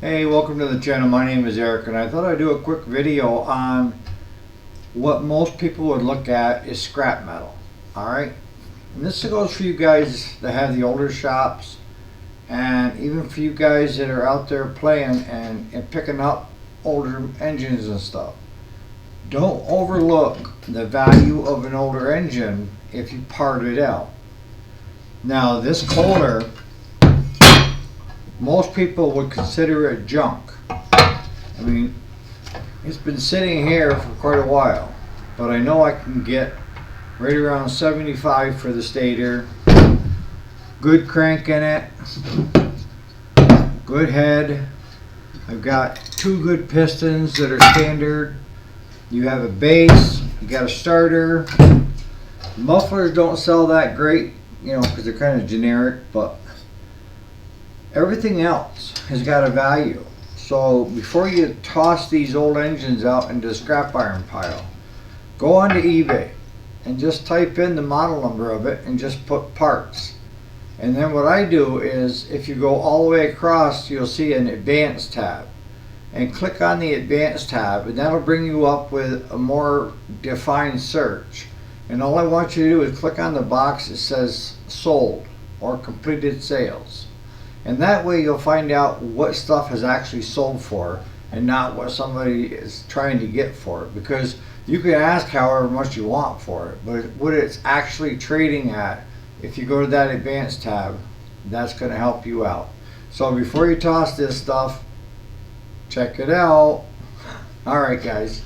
Hey, welcome to the channel. My name is Eric and I thought I'd do a quick video on what most people would look at is scrap metal. Alright, and this goes for you guys that have the older shops, and even for you guys that are out there playing and picking up older engines and stuff. Don't overlook the value of an older engine if you part it out. Now this Kohler, most people would consider it junk. I mean, it's been sitting here for quite a while, but I know I can get right around 75 for the stator. Good crank in it, good head. I've got two good pistons that are standard. You have a base, you got a starter. Mufflers don't sell that great, you know, because they're kind of generic, but everything else has got a value. So before you toss these old engines out into the scrap iron pile, go onto eBay and just type in the model number of it and just put parts. And then what I do is, if you go all the way across, you'll see an advanced tab, and click on the advanced tab, and that'll bring you up with a more defined search. And all I want you to do is click on the box that says sold or completed sales. And that way you'll find out what stuff is actually sold for and not what somebody is trying to get for it. Because you can ask however much you want for it, but what it's actually trading at, if you go to that advanced tab, that's going to help you out. So before you toss this stuff, check it out. Alright guys.